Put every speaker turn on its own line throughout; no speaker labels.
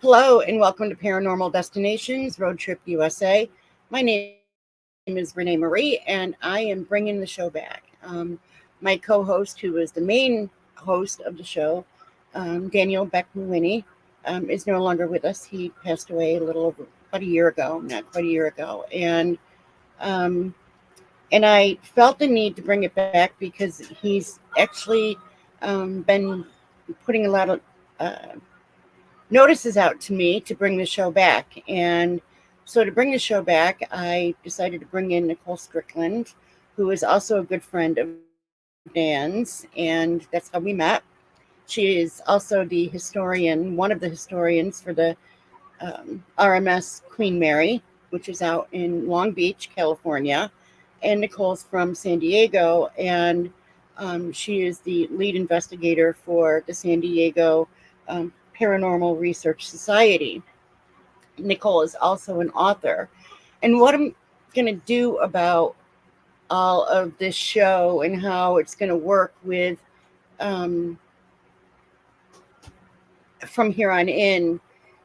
Hello and welcome to Paranormal Destinations Road Trip USA. My name is Renee Marie and I am bringing the show back. My co-host, who was the main host of the show, Daniel Beck Mewhinney, is no longer with us. He passed away a little over about a year ago, not quite a year ago, um, and I felt the need to bring it back because he's actually been putting a lot of uh, notices out to me to bring the show back. And so to bring the show back, I decided to bring in Nicole Strickland, who is also a good friend of Dan's, and that's how we met. She is also the historian, one of the historians for the RMS Queen Mary, which is out in Long Beach, California. And Nicole's from San Diego, and she is the lead investigator for the San Diego Paranormal Research Society. Nicole is also an author. And what I'm going to do about all of this show and how it's going to work with um, from here on in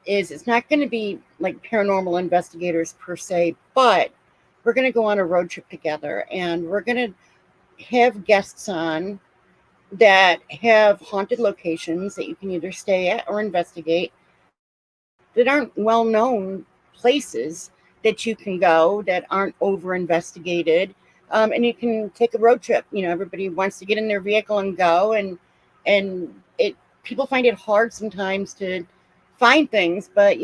is it's not going to be like paranormal investigators per se, but we're going to go on a road trip together and we're going to have guests on that have haunted locations that you can either stay at or investigate that aren't well known places that you can go that aren't over investigated. And you can take a road trip. You know, everybody wants to get in their vehicle and go, and it people find it hard sometimes to find things, but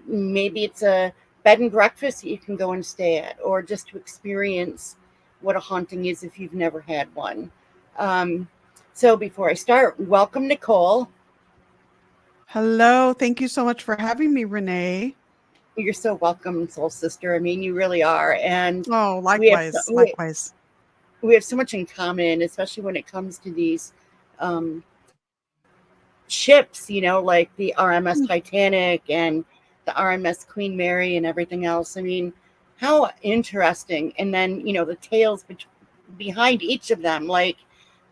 maybe it's a bed and breakfast that you can go and stay at, or just to experience what a haunting is if you've never had one. Um, so before I start, welcome Nicole.
Hello. Thank you so much for having me, Renee.
You're so welcome, soul sister. I mean, you really are, and
Oh,
we have so,
likewise.
we,
Likewise.
we have so much in common, especially when it comes to these um, ships. Like the RMS
Mm.
Titanic and the RMS Queen Mary and everything else. I mean, how interesting! And then the tales behind each of them, like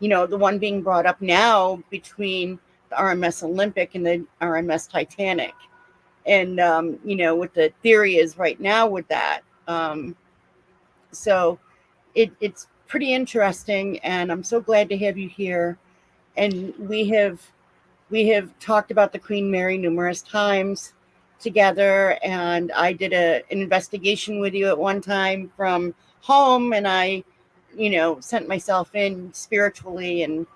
the one being brought up now between the RMS Olympic and the RMS Titanic. And what the theory is right now with that. So it's pretty interesting, and I'm so glad to have you here. And we have talked about the Queen Mary numerous times together, and I did an investigation with you at one time from home, and I sent myself in spiritually, and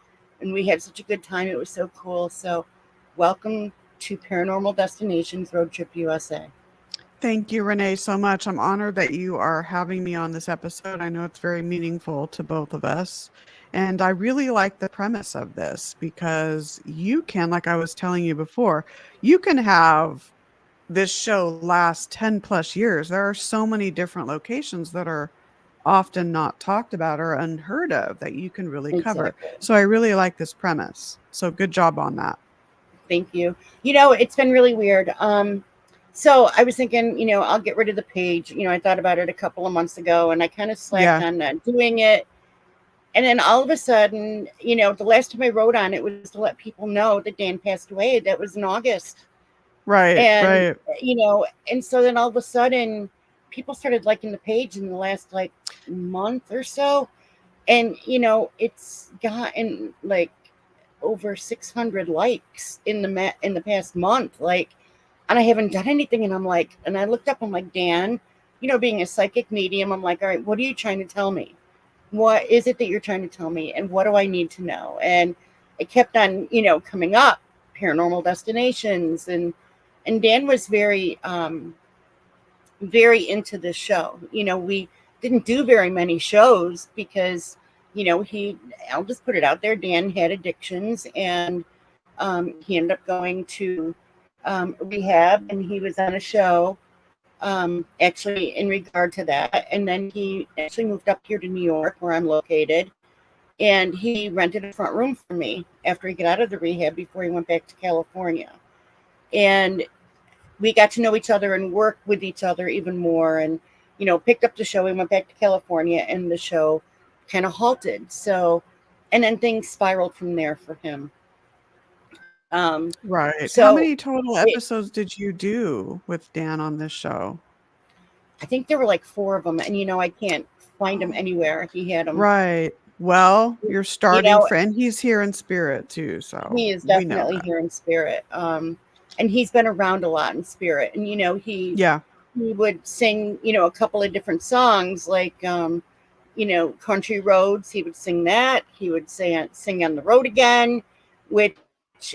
we had such a good time. It was so cool. So welcome to Paranormal Destinations Road Trip USA.
Thank you, Renee, so much. I'm honored that you are having me on this episode. I know it's very meaningful to both of us. And I really like the premise of this because you can, like I was telling you before, you can have this show last 10 plus years. There are so many different locations that are often not talked about or unheard of that you can really cover.
Exactly.
So I really like this premise. So good job on that.
Thank you. It's been really weird. So I was thinking, I'll get rid of the page. I thought about it a couple of months ago, and I kind of slacked
Yeah,
on doing it. And then all of a sudden, the last time I wrote on it was to let people know that Dan passed away. That was in August.
right,
And,
right.
and so then all of a sudden, people started liking the page in the last like month or so. And, it's gotten like over 600 likes in the past month. Like, and I haven't done anything. And I'm like, and I looked up, I'm like, Dan, being a psychic medium, I'm like, all right, what are you trying to tell me? What is it that you're trying to tell me? And what do I need to know? And it kept on, coming up, paranormal destinations. And Dan was very into this show. We didn't do very many shows because, I'll just put it out there, Dan had addictions, and he ended up going to rehab, and he was on a show actually in regard to that. And then he actually moved up here to New York, where I'm located, and he rented a front room for me after he got out of the rehab before he went back to California. And we got to know each other and work with each other even more, and picked up the show. We went back to California, and the show kind of halted. So, and then things spiraled from there for him.
Right. How
So
many total
it,
episodes did you do with Dan on this show?
I think there were like 4 of them, and I can't find them anywhere. He had them,
Right. Well, you're
you
starting
know,
friend. He's here in spirit too, so
he is
we know
definitely
that.
here in spirit. And he's been around a lot in spirit, and
Yeah.
he would sing, a couple of different songs, like Country Roads. He would sing that. He would sing On the Road Again, which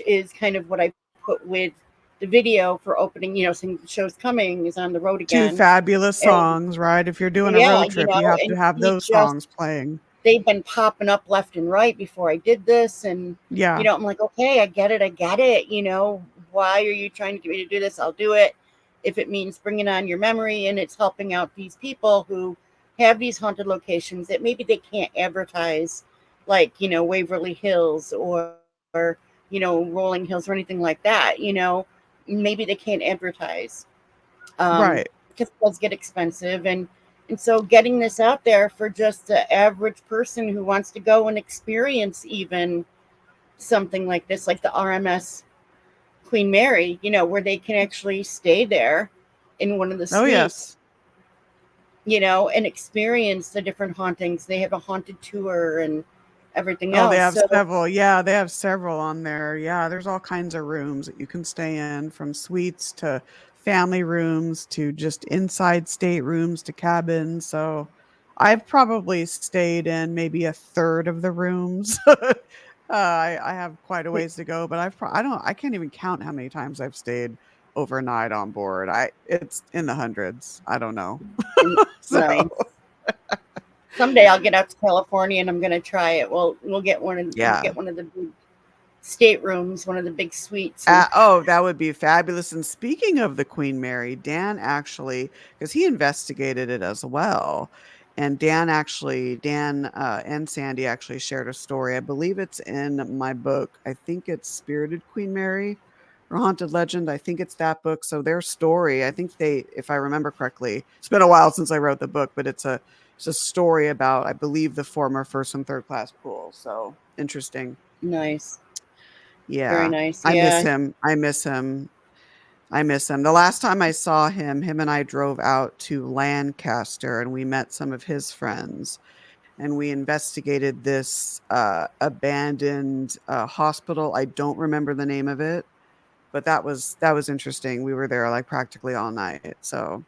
is kind of what I put with the video for opening, saying the show's coming is On the Road
Two
Again.
fabulous
And
songs, right? If you're doing a
yeah,
road trip, you have to
and
have
he
those
just,
songs playing.
they've been popping up left and right before I did this. And,
Yeah.
I'm like, okay, I get it. Why are you trying to get me to do this? I'll do it. If it means bringing on your memory and it's helping out these people who have these haunted locations that maybe they can't advertise, like, Waverly Hills or Rolling Hills or anything like that, maybe they can't advertise.
Right.
Because it does get expensive. And so getting this out there for just the average person who wants to go and experience even something like this, like the RMS Queen Mary, where they can actually stay there in one of the
Oh,
suites,
yes.
and experience the different hauntings. They have a haunted tour and everything
Oh, they
else.
have
So
several. Yeah, they have several on there. Yeah, there's all kinds of rooms that you can stay in, from suites to family rooms to just inside staterooms to cabins. So I've probably stayed in maybe a third of the rooms. I have quite a ways to go, but I can't even count how many times I've stayed overnight on board. It's in the hundreds. I don't know. So
nice. Someday I'll get out to California and I'm going to try it. We'll get we'll
yeah.
get one of the big staterooms, one of the big suites. And
Oh, that would be fabulous. And speaking of the Queen Mary, Dan actually, because he investigated it as well. And Dan and Sandy actually shared a story. I believe it's in my book. I think it's Spirited Queen Mary or Haunted Legend. I think it's that book. So their story, I think if I remember correctly, it's been a while since I wrote the book, but it's a story about, I believe, the former first and third class pool. So interesting.
nice. Very
Yeah.
nice.
I miss
Yeah.
him. I miss him. I miss him. The last time I saw him and I drove out to Lancaster and we met some of his friends and we investigated this abandoned hospital. I don't remember the name of it, but that was interesting. We were there like practically all night. So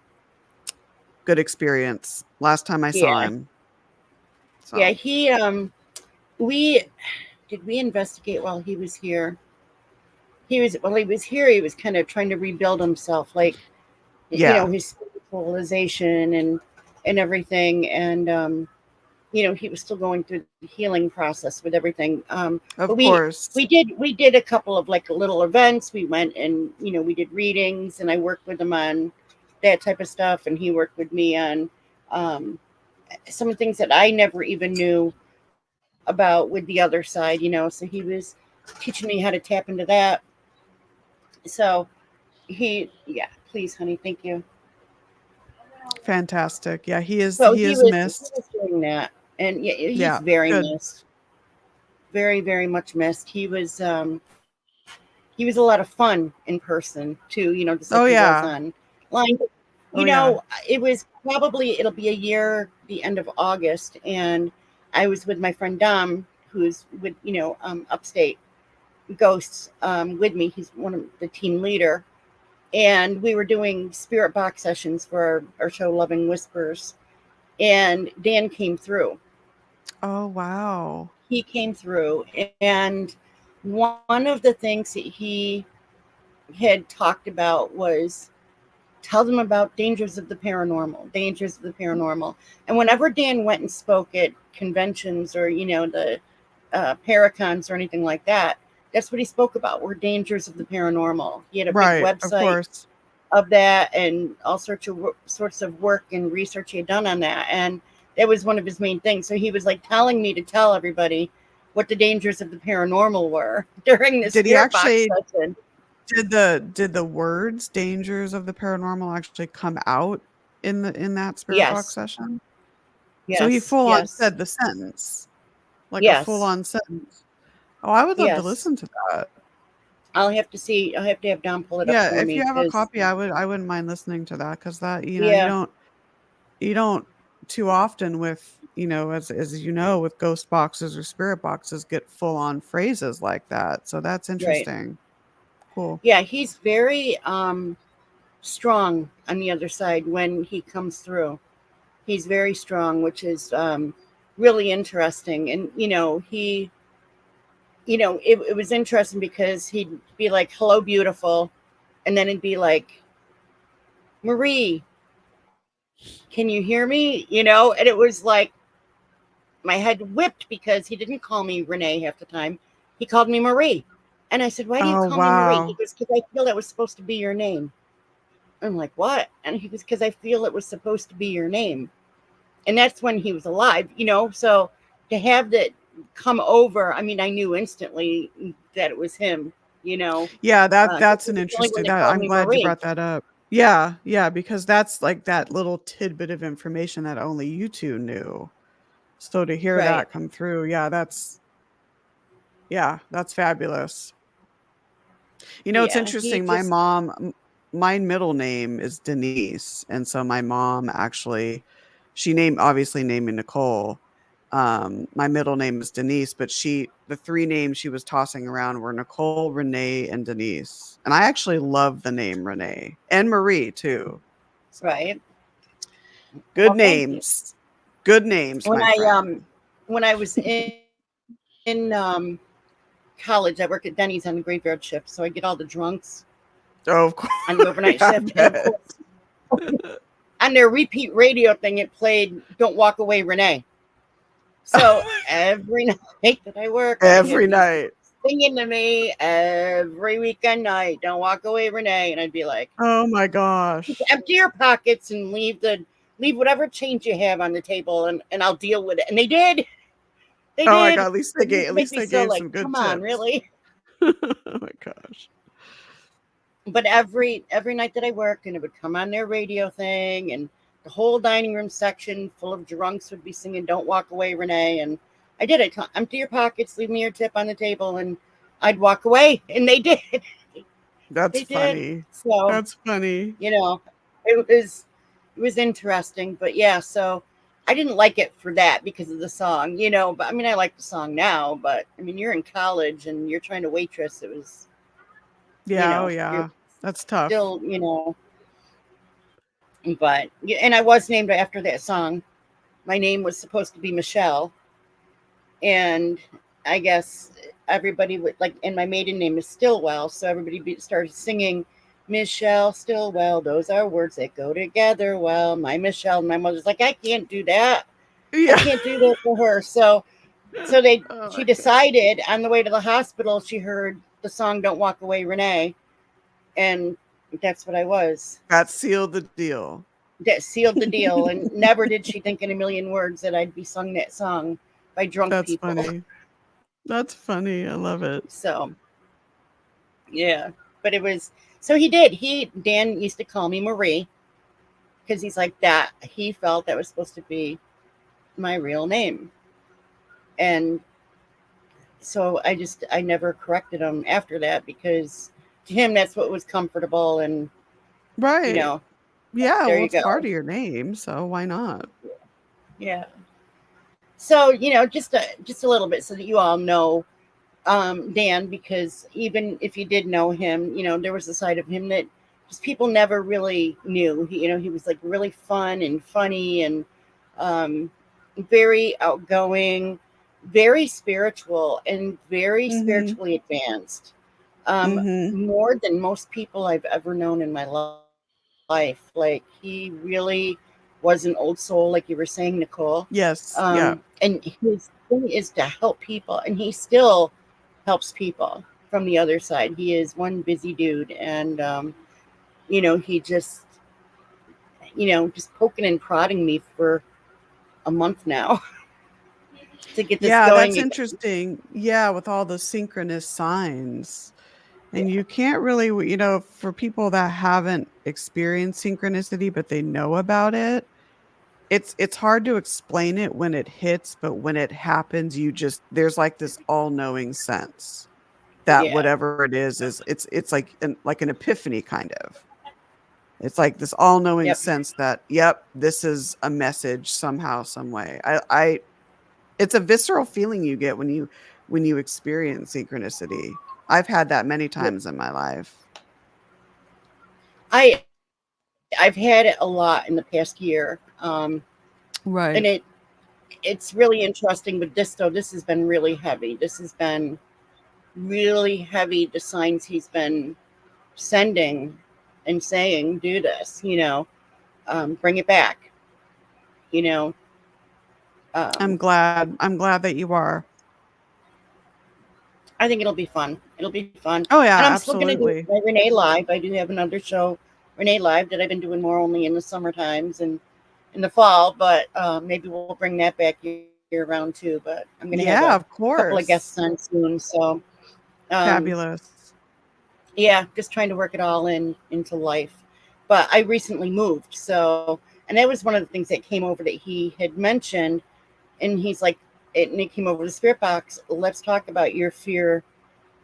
good experience. Last time I saw
Yeah.
him.
Yeah.
So
We we investigate while he was here? While he was here, he was kind of trying to rebuild himself, like,
yeah,
his spiritualization and everything. And, he was still going through the healing process with everything. But
of
we,
course.
we did a couple of like little events. We went and, we did readings and I worked with him on that type of stuff. And he worked with me on, um, some of the things that I never even knew about with the other side, so he was teaching me how to tap into that. So yeah, please, honey, thank you.
Fantastic. Yeah, he is
So
he
he
is
was he
missed.
was doing that, and yeah, he's
Yeah,
very
good.
missed, very very much missed. He was a lot of fun in person too, just like he
Oh
was
yeah.
online.
Oh yeah.
It'll be a year the end of August, and I was with my friend Dom, who's with upstate Ghosts, with me. He's one of the team leader, and we were doing spirit box sessions for our show Loving Whispers, and Dan came through.
Oh wow.
He came through, and one of the things that he had talked about was tell them about dangers of the paranormal. And whenever Dan went and spoke at conventions or the paracons or anything like that, that's what he spoke about, were dangers of the paranormal. He had a big
Right, of
website
course.
of that and all sorts of work and research he had done on that, and that was one of his main things. So he was like telling me to tell everybody what the dangers of the paranormal were during the
Did he
spirit box
actually
session.
did the words "dangers of the paranormal" actually come out in that spirit box
Yes,
session? So he
yes,
full on
yes,
said the sentence, like a full
yes,
on sentence. Oh, I would love to
yes.
listen to that.
I'll have to see. I'll have to have Don pull it up
Yeah,
for
if
me
you have a
because
copy, I wouldn't mind listening to that because that,
yeah,
you don't too often with, as you know, with ghost boxes or spirit boxes get full on phrases like that. So that's
right.
interesting. Cool.
Yeah, he's very strong on the other side when he comes through. He's very strong, which is really interesting. And it was interesting because he'd be like, "Hello, beautiful," and then it'd be like, "Marie, can you hear me?" And it was like my head whipped because he didn't call me Renee half the time. He called me Marie. And I said, "Why do you
Oh,
call me Marie?" He
wow.
goes, "Because I feel that was supposed to be your name." I'm like, "What?" And he goes, "Because I feel it was supposed to be your name." And that's when he was alive. So to have that come over, I mean, I knew instantly that it was him, you know,
Yeah,
because
that's
he
an
was the only one
interesting
that
that
called
I'm
me
glad you
Marie.
brought that up. Yeah, yeah, because that's like that little tidbit of information that only you two knew. So to hear
Right.
that come through, that's fabulous. It's
Yeah. He
interesting.
just,
My middle name is Denise, and so my mom actually, obviously named me Nicole. My middle name is Denise, but the three names she was tossing around were Nicole, Renee, and Denise. And I actually love the name Renee and Marie too. So
right.
good
Well, thank you.
names, good names,
When
my
I,
friend.
when I was in college, I worked at Denny's on the graveyard shift. So I get all the drunks
Oh, of course,
on the overnight
I
shift. And of
bet.
course, on their repeat radio thing, it played "Don't Walk Away, Renee." So every night that I work, I would have
Every
these
night.
singing to me every weekend night. "Don't walk away, Renee," and I'd be like,
Oh my gosh.
"Empty your pockets and leave whatever change you have on the table, and I'll deal with it." And they did. They
Oh my
did.
god,
It used
at
to make
least
me
they
so
gave
like,
some good
come on,
tips.
really?
Oh my gosh.
But every night that I worked, and it would come on their radio thing, and the whole dining room section full of drunks would be singing "Don't Walk Away, Renee." And I did it. Empty your pockets, leave me your tip on the table, and I'd walk away. And they did.
That's
They did.
funny.
So,
That's funny.
you know, it was interesting. But yeah, so I didn't like it for that because of the song. But I mean, I like the song now, but I mean, you're in college and you're trying to waitress. It was,
Yeah, oh
you're
yeah. That's tough.
still. But yeah, and I was named after that song. My name was supposed to be Michelle, and I guess everybody would like, and my maiden name is Stillwell, so started singing Michelle Stillwell. Those are words that go together well. My Michelle, and my mother's like, I can't do that. I
Yeah.
can't do that for her. So
Oh
she
my god.
decided on the way to the hospital, she heard the song "Don't Walk Away, Renee," and that's what I was.
That sealed the deal.
That sealed the deal. And never did she think in a million words that I'd be sung that song by drunk
That's
people.
funny. That's funny. I love it.
So yeah, but it was so he did. Dan used to call me Marie because he's like that. He felt that was supposed to be my real name, and so I never corrected him after that because to him that's what was comfortable, and you
Right.
know
Yeah,
there
well,
you
it's part
go.
of your name, so why not?
Yeah. So just a little bit so that you all know Dan, because even if you did know him, there was a side of him that just people never really knew. He was like really fun and funny and um, very outgoing, very spiritual, and very
Mhm.
spiritually advanced. Um,
Mhm.
More than most people I've ever known in my life. Like he really was an old soul, like you were saying, Nicole.
Yes. Yeah.
And his thing is to help people, and he still helps people from the other side. He is one busy dude, and he just poking and prodding me for a month now to get this
Yeah,
going
that's
again.
interesting. Yeah, with all the synchronous signs. And you can't really, for people that haven't experienced synchronicity, but they know about it, it's hard to explain it when it hits, but when it happens, there's like this all-knowing sense. that
Yeah.
whatever it is it's like an epiphany kind of. It's like this all-knowing
Yep.
sense that, yep, this is a message somehow, some way. I it's a visceral feeling you get when you experience synchronicity. I've had that many times in my life.
I I've had it a lot in the past year.
Right.
And it's really interesting with this though. This has been really heavy. This has been really heavy, the signs he's been sending and saying, do this, bring it back, you know. Um,
I'm glad that you are.
I think it'll be fun. It'll be fun.
Oh
And
yeah,
I'm still going to do
absolutely.
my Renee Live. I do have another show, Renee Live, that I've been doing more only in the summer times and in the fall, but maybe we'll bring that back year round too. But I'm going to have
Yeah,
a
of
couple of
course.
guests on soon. So, um,
Fabulous.
yeah, just trying to work it all into life. But I recently moved. So, and that was one of the things that came over that he had mentioned. And he's like, and it came over the spirit box. Let's talk about your fear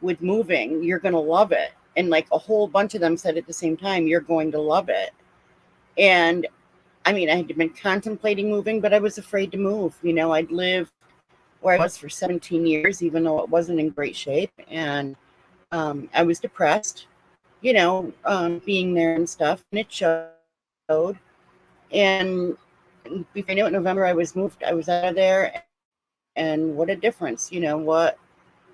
with moving. You're going to love it. And like a whole bunch of them said at the same time, you're going to love it. And I mean, I had been contemplating moving, but I was afraid to move. I'd lived where I was for 17 years, even though it wasn't in great shape. And I was depressed, being there and stuff. And it showed. And before I knew it, November, I was moved. I was out of there. And what a difference, what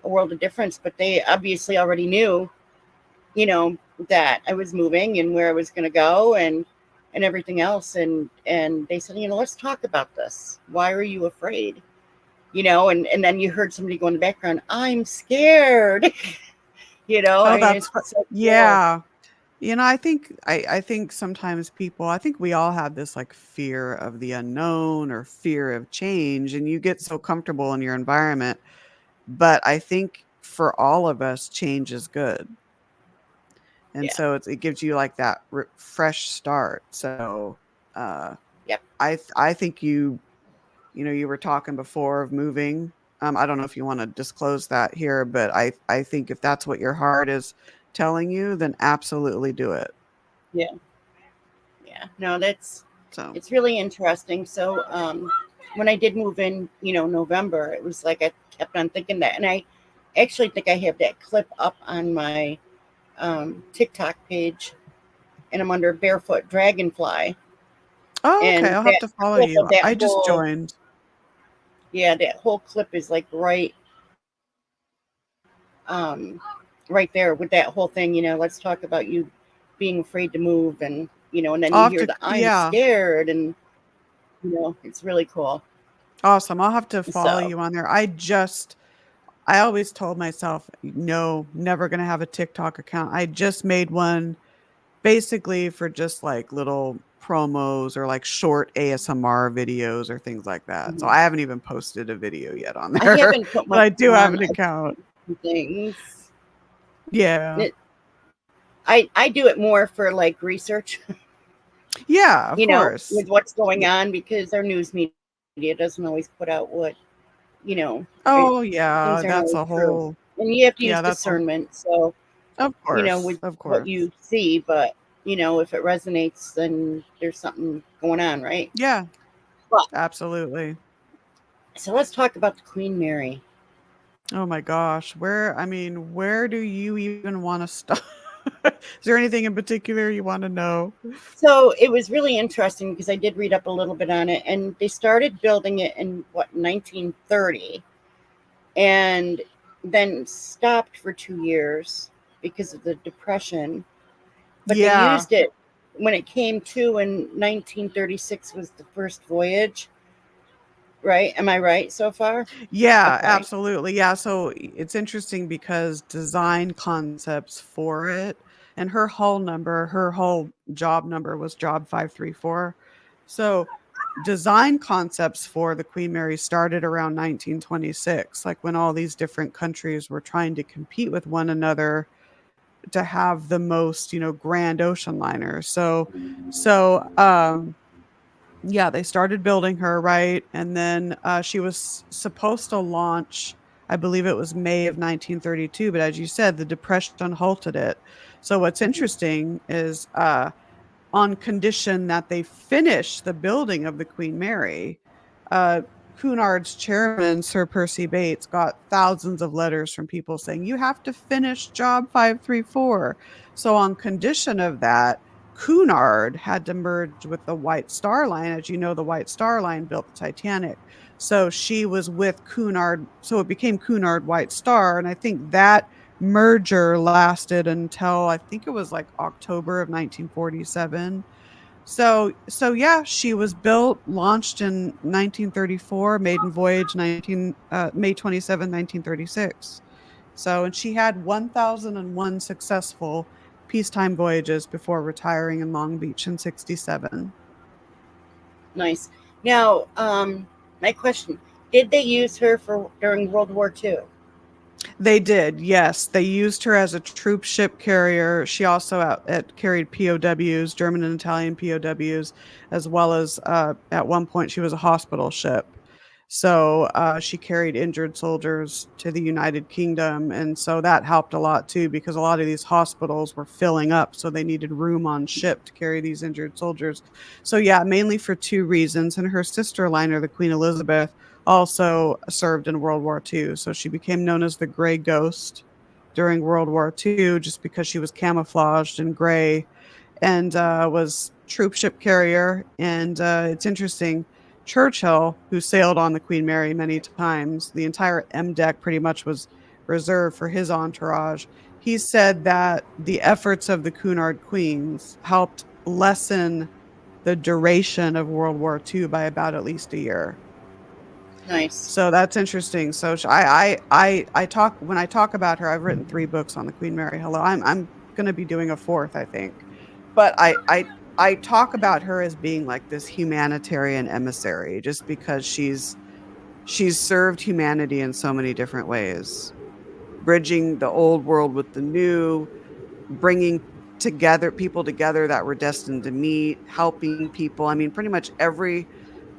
a world of difference. But they obviously already knew, that I was moving and where I was going to go and everything else. And they said, let's talk about this. Why are you afraid? And then you heard somebody go in the background, I'm scared.
Oh,
I mean, it's so cool.
yeah. I think sometimes I think we all have this like fear of the unknown or fear of change, and you get so comfortable in your environment. But I think for all of us, change is good. And
Yeah.
so it gives you like that fresh start. So uh,
Yep.
I think you were talking before of moving. I don't know if you want to disclose that here, but I think if that's what your heart is telling you, then absolutely do it.
Yeah. Yeah. No,
So,
it's really interesting. So when I did move in, November, it was like I kept on thinking that. And I actually think I have that clip up on my TikTok page, and I'm under Barefoot Dragonfly.
oh, okay,
And
I'll have
that
to follow
clip
you.
of that
I just
whole,
joined.
yeah, that whole clip is like um, right there with that whole thing, let's talk about you being afraid to move. And then you
I'll have
hear
to,
the I'm
yeah,
scared. And, it's really cool.
awesome. I'll have to follow
So,
you on there. I always told myself, no, never going to have a TikTok account. I just made one basically for just like little promos or like short ASMR videos or things like that. So
mhm.
I haven't even posted a video yet on
I
there,
haven't put
but
much
I do have
on
an account.
things.
Yeah.
It, I do it more for like research,
Yeah, of course.
with what's going
Yeah.
on, because our news media doesn't always put out what, you know, it,
Oh, yeah.
things aren't
That's
always
a
true.
whole,
And you have to use
yeah, that's a,
discernment. So,
of course.
with
Of
what
course.
you see, but, if it resonates, then there's something going on, right?
Yeah,
But,
absolutely.
so let's talk about the Queen Mary.
Oh my gosh. Where do you even want to start? Is there anything in particular you want to know?
So it was really interesting because I did read up a little bit on it, and they started building it in what 1930, and then stopped for 2 years because of the depression. But they
Yeah.
used it when it came to in 1936 was the first voyage, right? Am I right so far?
Yeah,
Okay.
absolutely. Yeah, so it's interesting because design concepts for it and her whole job number was job 534. So design concepts for the Queen Mary started around 1926, like when all these different countries were trying to compete with one another to have the most, grand ocean liner. So yeah, they started building her, right? And then she was supposed to launch I believe it was May of 1932. But as you said, the Depression halted it. So what's interesting is on condition that they finish the building of the Queen Mary. Uh, Cunard's chairman, Sir Percy Bates, got thousands of letters from people saying, you have to finish job 534. So, on condition of that, Cunard had to merge with the White Star Line. As you know, the White Star Line built the Titanic. So she was with Cunard. So it became Cunard White Star. And I think that merger lasted until I think it was like October of 1947. So yeah, she was built, launched in 1934, maiden voyage 19 May 27, 1936. So and she had 1001 successful peacetime voyages before retiring in Long Beach in 67.
Nice. Now, my question: did they use her for during World War II?
They did, yes. They used her as a troop ship carrier. She also carried POWs, German and Italian POWs, as well as at one point she was a hospital ship. So she carried injured soldiers to the United Kingdom. And so that helped a lot too, because a lot of these hospitals were filling up. So they needed room on ship to carry these injured soldiers. So yeah, mainly for two reasons. And her sister liner, the Queen Elizabeth, also served in World War II. So she became known as the Gray Ghost during World War II just because she was camouflaged in gray and was troop ship carrier. And it's interesting, Churchill, who sailed on the Queen Mary many times, the entire M deck pretty much was reserved for his entourage. He said that the efforts of the Cunard Queens helped lessen the duration of World War II by about at least a year.
Nice.
So that's interesting. So I talk when I talk about her. I've written 3 books on the Queen Mary. Hello, I'm going to be doing a 4th, I think. But I talk about her as being like this humanitarian emissary, just because she's served humanity in so many different ways, bridging the old world with the new, bringing people together that were destined to meet, helping people. I mean, pretty much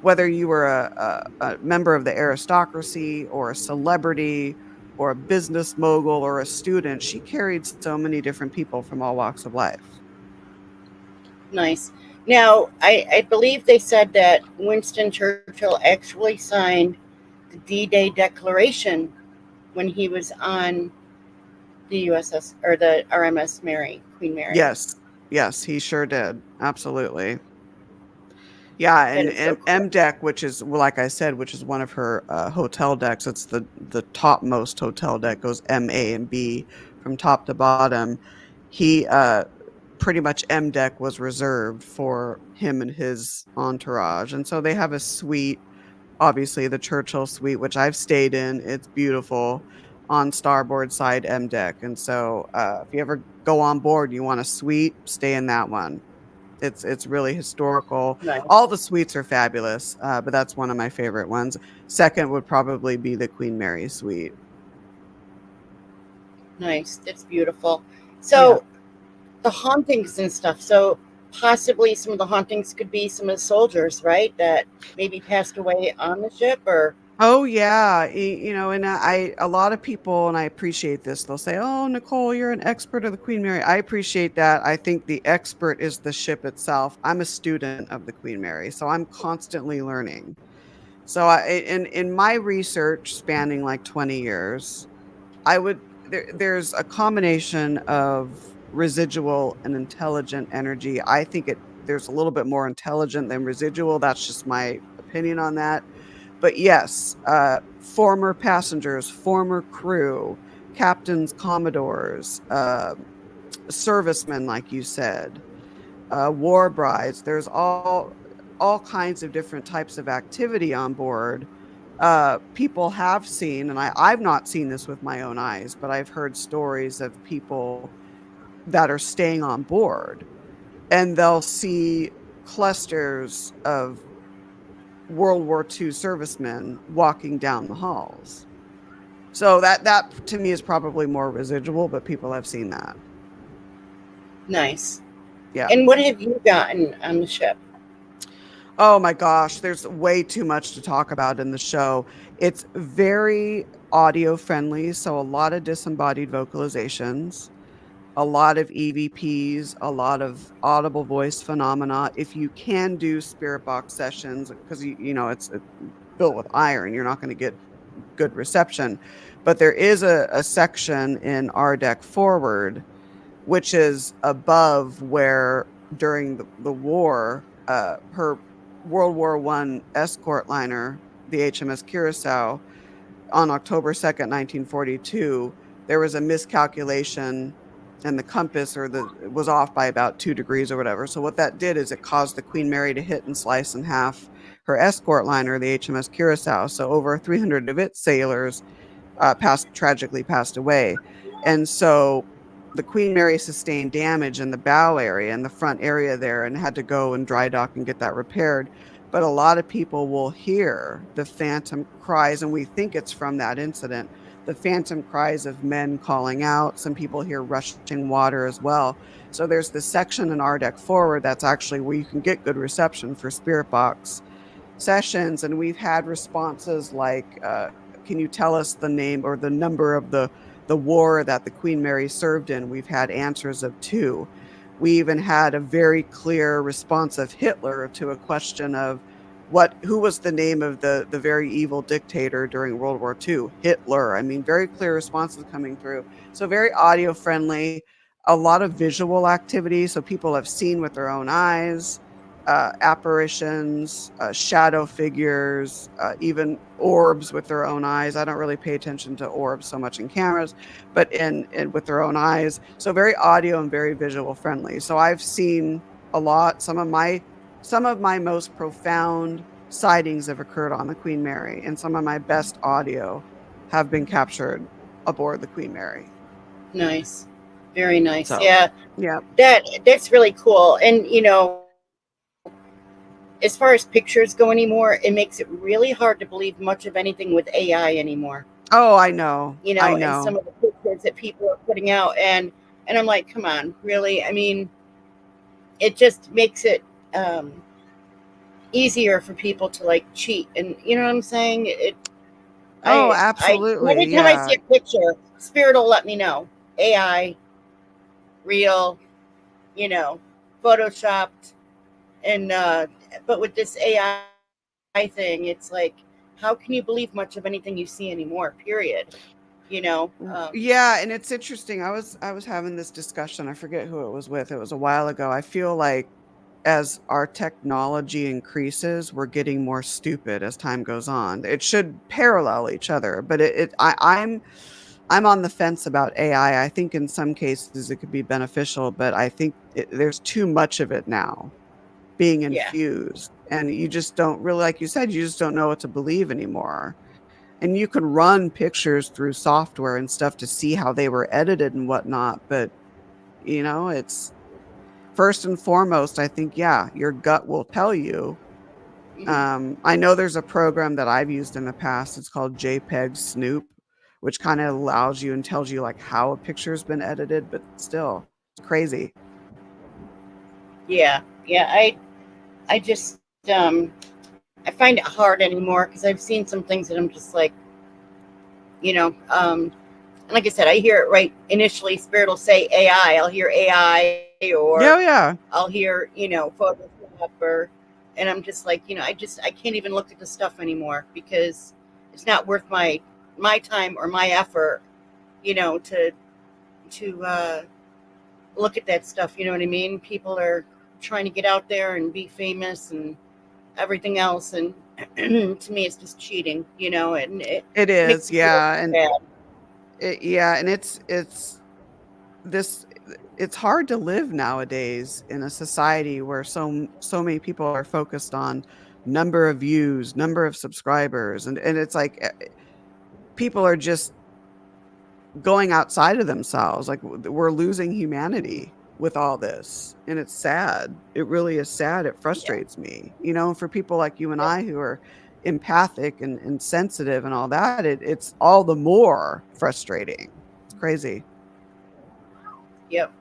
whether you were a member of the aristocracy or a celebrity or a business mogul or a student, she carried so many different people from all walks of life.
Nice. Now, I believe they said that Winston Churchill actually signed the D-Day Declaration when he was on the USS or the RMS Queen Mary.
Yes, he sure did. Absolutely. Yeah, and
So cool.
M deck, which is, like I said, which is one of her hotel decks. It's the topmost hotel deck, goes M, A, and B from top to bottom. He pretty much M deck was reserved for him and his entourage, and so they have a suite. Obviously, the Churchill suite, which I've stayed in, it's beautiful on starboard side M deck. And so, if you ever go on board, you want a suite, stay in that one. It's really historical.
Nice.
All the suites are fabulous, but that's one of my favorite ones. Second would probably be the Queen Mary suite.
Nice. It's beautiful. So
Yeah.
the hauntings and stuff. So possibly some of the hauntings could be some of the soldiers, right? That maybe passed away on the ship or.
Oh yeah, and a lot of people, and I appreciate this. They'll say, "Oh, Nicole, you're an expert of the Queen Mary." I appreciate that. I think the expert is the ship itself. I'm a student of the Queen Mary, so I'm constantly learning. So in my research spanning like 20 years, there's a combination of residual and intelligent energy. I think there's a little bit more intelligent than residual. That's just my opinion on that. But yes, former passengers, former crew, captains, commodores, servicemen, like you said, war brides. There's all kinds of different types of activity on board. People have seen, and I've not seen this with my own eyes, but I've heard stories of people that are staying on board, and they'll see clusters of World War II servicemen walking down the halls. So that to me is probably more residual, but people have seen that.
Nice.
Yeah.
And what have you gotten on the ship?
Oh my gosh, there's way too much to talk about in the show. It's very audio friendly, so a lot of disembodied vocalizations, a lot of EVPs, a lot of audible voice phenomena. If you can do spirit box sessions, because it's built with iron, you're not going to get good reception. But there is a section in our deck forward, which is above where during the war, her World War I escort liner, the HMS Curacao, on October 2nd, 1942, there was a miscalculation and the compass was off by about 2 degrees or whatever. So what that did is it caused the Queen Mary to hit and slice in half her escort liner, the HMS Curacao. So over 300 of its sailors tragically passed away. And so the Queen Mary sustained damage in the bow area and the front area there and had to go and dry dock and get that repaired. But a lot of people will hear the phantom cries, and we think it's from that incident, the phantom cries of men calling out. Some people hear rushing water as well. So there's this section in our deck forward that's actually where you can get good reception for spirit box sessions. And we've had responses like, can you tell us the name or the number of the war that the Queen Mary served in? We've had answers of 2. We even had a very clear response of Hitler to a question of who was the name of the very evil dictator during World War II? Hitler. I mean, very clear responses coming through. So very audio friendly, a lot of visual activity. So people have seen with their own eyes, apparitions, shadow figures, even orbs with their own eyes. I don't really pay attention to orbs so much in cameras, but in with their own eyes. So very audio and very visual friendly. So I've seen a lot. Some of my most profound sightings have occurred on the Queen Mary, and some of my best audio have been captured aboard the Queen Mary.
Nice. Very nice.
So,
yeah.
Yeah.
That's really cool. And as far as pictures go anymore, it makes it really hard to believe much of anything with AI anymore.
Oh, I know. I know.
And some of the pictures that people are putting out, and I'm like, come on, really? I mean, it just makes it easier for people to like cheat, and you know what I'm saying?
Absolutely.
Every time I see a picture, Spirit will let me know AI, real, photoshopped, and but with this AI thing, it's like, how can you believe much of anything you see anymore? Period.
Yeah, and it's interesting. I was having this discussion. I forget who it was with. It was a while ago. I feel like as our technology increases, we're getting more stupid as time goes on. It should parallel each other, but I'm on the fence about AI. I think in some cases it could be beneficial, but I think there's too much of it now being infused, and you just don't really, like you said, you just don't know what to believe anymore. And you can run pictures through software and stuff to see how they were edited and whatnot, but it's first and foremost, I think, your gut will tell you. I know there's a program that I've used in the past. It's called JPEG Snoop, which kind of allows you and tells you like how a picture's been edited, but still, it's crazy.
Yeah. I just I find it hard anymore because I've seen some things that I'm just like, and like I said, I hear it right initially. Spirit will say AI. I'll hear AI, or I'll hear Photoshop, and I'm just like, I can't even look at the stuff anymore because it's not worth my time or my effort, to look at that stuff. You know what I mean? People are trying to get out there and be famous and everything else, and to me, it's just cheating. And
it is, and
bad.
And it's hard to live nowadays in a society where so many people are focused on number of views, number of subscribers, and it's like people are just going outside of themselves. Like we're losing humanity with all this, and it's sad. It really is sad. It frustrates me, for people like you and I who are empathic and sensitive and all that, it's all the more frustrating. It's crazy.
Yep.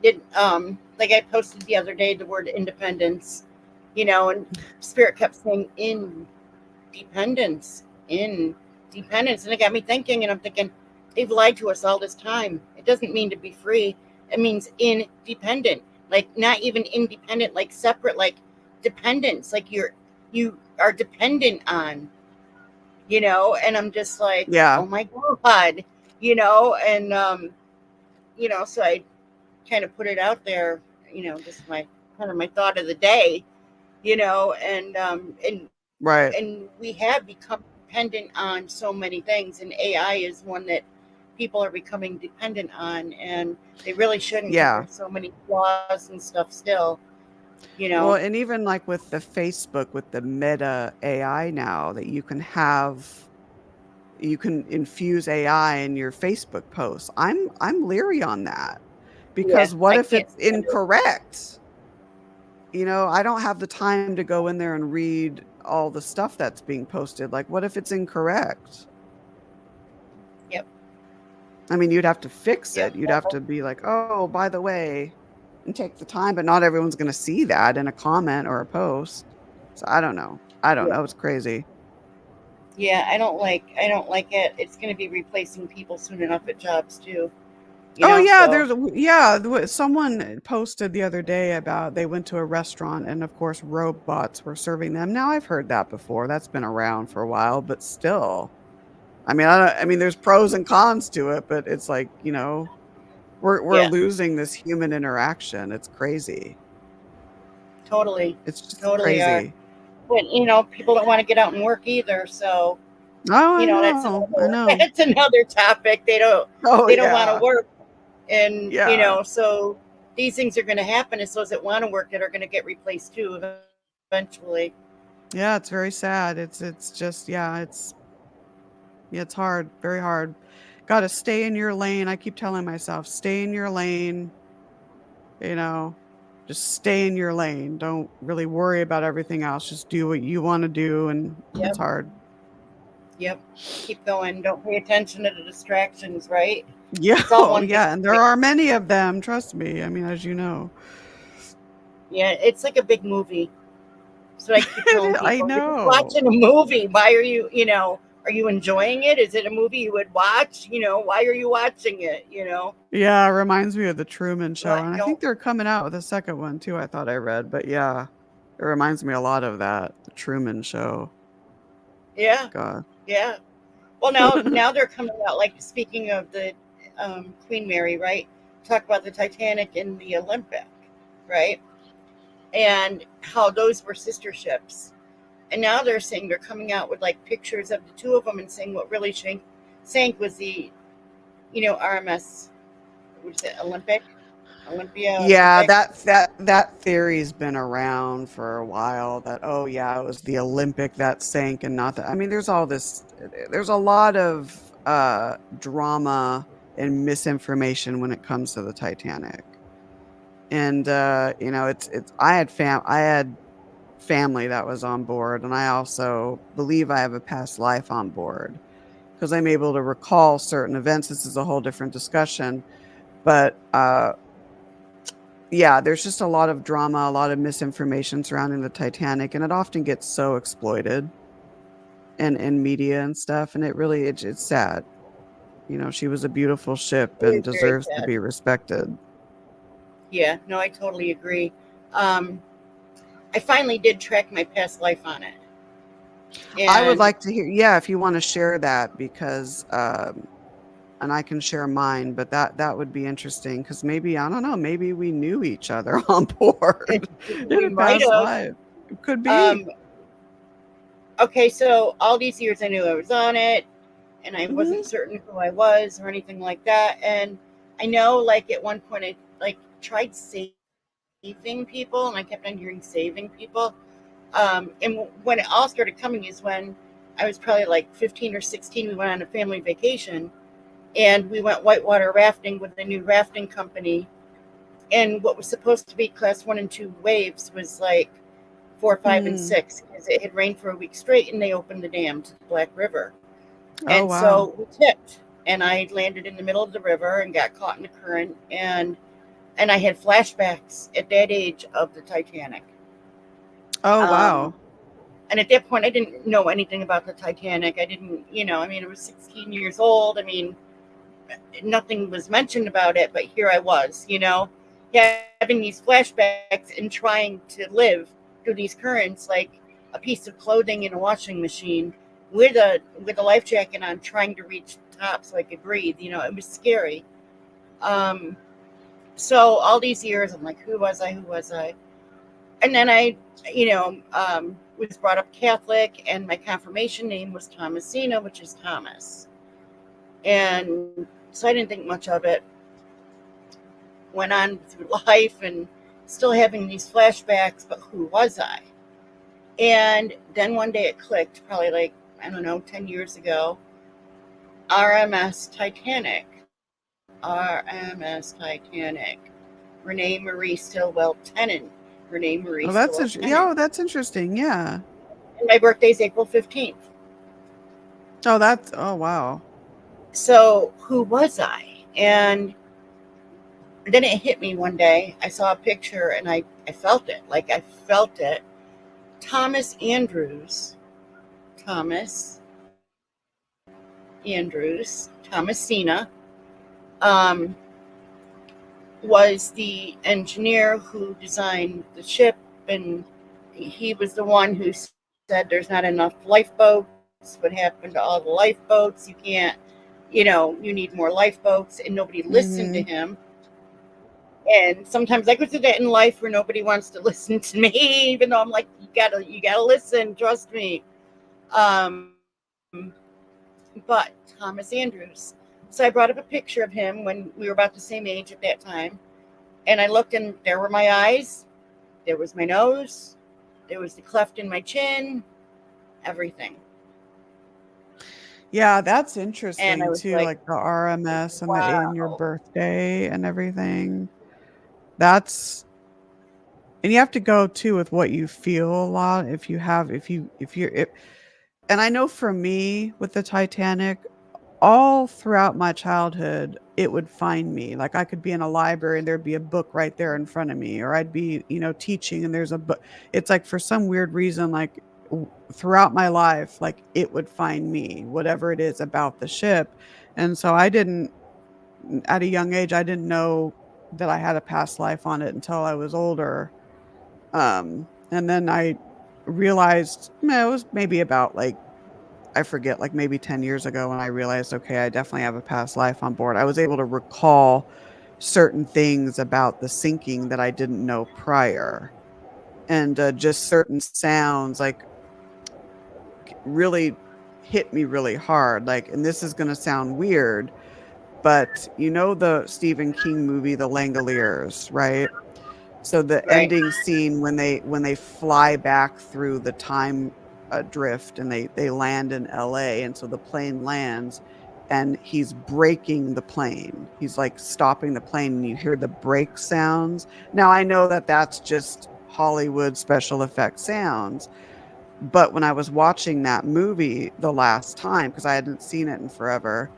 Did like I posted the other day the word independence, And Spirit kept saying independence, independence. And it got me thinking, and I'm thinking, they've lied to us all this time. It doesn't mean to be free. It means independent, like not even independent, like separate, like dependence, like you are dependent on, and I'm just like,
Yeah.
oh my God, and so I kind of put it out there, just my kind of my thought of the day, and
Right.
and we have become dependent on so many things, and AI is one that people are becoming dependent on, and they really shouldn't, because
Yeah.
there's so many flaws and stuff still.
Well, and even like with the Facebook, with the Meta AI now, that you can infuse AI in your Facebook posts. I'm leery on that,
Yeah,
because what
I
if
can't
it's
stand it.
incorrect? I don't have the time to go in there and read all the stuff that's being posted. Like, what if it's incorrect?
Yep.
I mean, you'd have to fix
Yep.
it. You'd have to be like, oh, by the way, and take the time, but not everyone's going to see that in a comment or a post. So I don't know. I don't
Yeah.
know. It's crazy.
Yeah, I don't like it. It's going to be replacing people soon enough at jobs too.
Oh yeah,
So
someone posted the other day about they went to a restaurant and of course robots were serving them. Now I've heard that before. That's been around for a while, but still. I mean there's pros and cons to it, but it's like, we're
yeah,
losing this human interaction. It's crazy.
totally,
It's just
totally are.
crazy.
But people don't want to get out and work either. So
Oh, I
that's
know. I
another
know.
that's another topic. They don't
Oh
they don't want to
yeah.
work, and
Yeah.
so these things are going to happen. It's those that want to work that are going to get replaced too eventually.
Yeah, it's very sad. It's just yeah, it's hard, very hard. Got to stay in your lane. I keep telling myself, stay in your lane, you know, just stay in your lane. Don't really worry about everything else. Just do what you want to do. And it's
Yep.
hard.
Yep. Keep going. Don't pay attention to the distractions, right?
Yeah.
It's all
Oh,
one big
yeah. And there
movie.
are many of them. Trust me. I mean, as you know,
Yeah, it's like a big movie. So I keep telling
I
people, you're just
know.
watching a movie. Why are are you enjoying it? Is it a movie you would watch? Why are you watching it?
Yeah. It reminds me of the Truman Show.
But
And I think
don't,
they're coming out with a second one too. I thought I read, but yeah, it reminds me a lot of that. The Truman Show.
yeah,
God.
yeah. Well, now they're coming out, like, speaking of the Queen Mary, right? Talk about the Titanic and the Olympic, right? And how those were sister ships. And now they're saying they're coming out with like pictures of the two of them and saying what really sank was the, RMS, what is it,
Yeah,
Olympic.
that theory's been around for a while, that, oh yeah, it was the Olympic that sank and not the, I mean, there's a lot of drama and misinformation when it comes to the Titanic. And I had family that was on board, and I also believe I have a past life on board because I'm able to recall certain events. This is a whole different discussion, but yeah, there's just a lot of drama, a lot of misinformation surrounding the Titanic, and it often gets so exploited in media and stuff, and it's sad. She was a beautiful ship
It
and
is very
deserves to
sad.
be respected.
Yeah, no, I totally agree. Um, I finally did track my past life on it.
I would
And
like to hear, yeah, if you want to share that, because and I can share mine, but that would be interesting, because maybe, I don't know, maybe we knew each other on board in
we
a
might
past
have.
life. It could be.
Um, okay, so all these years I knew I was on it, and I
Hmm.
wasn't certain who I was or anything like that. And I know, like, at one point I like tried saving people, and I kept on hearing saving people. And when it all started coming is when I was probably like 15 or 16. We went on a family vacation, and we went whitewater rafting with a new rafting company. And what was supposed to be class 1 and 2 waves was like 4, 5, and
Hmm.
6, because it had rained for a week straight, and they opened the dam to the Black River.
Oh,
And
wow.
so we tipped, and I landed in the middle of the river and got caught in the current, and I had flashbacks at that age of the Titanic.
Oh, wow.
And at that point, I didn't know anything about the Titanic. I didn't, I mean, I was 16 years old. I mean, nothing was mentioned about it, but here I was, having these flashbacks and trying to live through these currents like a piece of clothing in a washing machine with a life jacket on, trying to reach the top so I could breathe. It was scary. So all these years, I'm like, who was I? Who was I? And then I, was brought up Catholic, and my confirmation name was Thomasina, which is Thomas. And so I didn't think much of it. Went on through life and still having these flashbacks, but who was I? And then one day it clicked, probably like, I don't know, 10 years ago. RMS Titanic. RMS Titanic. Renee Marie Stillwell Tennant. Renee Marie Stillwell Tennant.
That's interesting. Yeah.
And my birthday's April 15th.
Oh, wow.
So who was I? And then it hit me one day. I saw a picture and I felt it. Like I felt it. Thomas Andrews, Thomasina, was the engineer who designed the ship, and he was the one who said there's not enough lifeboats. What happened to all the lifeboats? You can't, you need more lifeboats, and nobody listened to him. And sometimes I go through that in life where nobody wants to listen to me, even though I'm like, you gotta listen, trust me. But Thomas Andrews. So I brought up a picture of him when we were about the same age at that time. And I looked, and there were my eyes, there was my nose, there was the cleft in my chin, everything.
Yeah, that's interesting too,
like
the RMS and
wow.
and your birthday and everything. And you have to go too with what you feel a lot. And I know for me with the Titanic, all throughout my childhood, it would find me. Like I could be in a library and there'd be a book right there in front of me, or I'd be, teaching and there's a book. It's like for some weird reason, like throughout my life, like it would find me, whatever it is about the ship. And so at a young age, I didn't know that I had a past life on it until I was older. And then I realized, it was maybe about I forget, maybe 10 years ago when I realized, okay, I definitely have a past life on board. I was able to recall certain things about the sinking that I didn't know prior. And just certain sounds really hit me really hard. And this is going to sound weird, but the Stephen King movie, The Langoliers, right? So the ending scene when they fly back through the time drift and they land in LA, and so the plane lands and he's braking the plane. He's stopping the plane and you hear the brake sounds. Now I know that that's just Hollywood special effect sounds, but when I was watching that movie the last time, because I hadn't seen it in forever,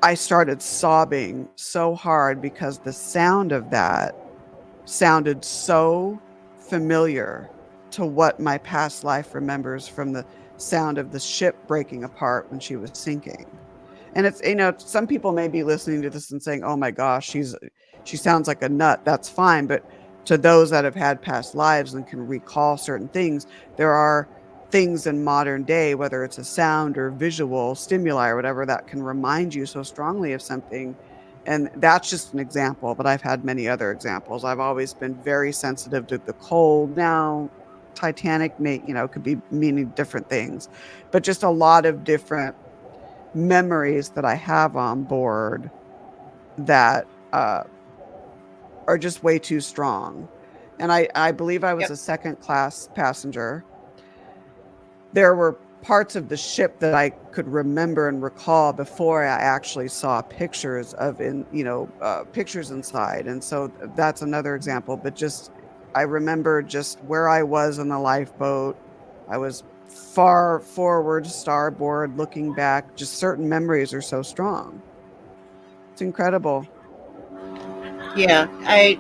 I started sobbing so hard because the sound of that sounded so familiar to what my past life remembers from the sound of the ship breaking apart when she was sinking. And it's, some people may be listening to this and saying, oh my gosh, she sounds like a nut. That's fine. But to those that have had past lives and can recall certain things, there are things in modern day, whether it's a sound or visual stimuli or whatever, that can remind you so strongly of something. And that's just an example, but I've had many other examples. I've always been very sensitive to the cold. Now, Titanic could be meaning different things, but just a lot of different memories that I have on board that are just way too strong. And I believe I was a second class passenger. There were parts of the ship that I could remember and recall before I actually saw pictures pictures inside. And so that's another example, but I remember just where I was in the lifeboat. I was far forward, starboard, looking back. Just certain memories are so strong. It's incredible.
Yeah, I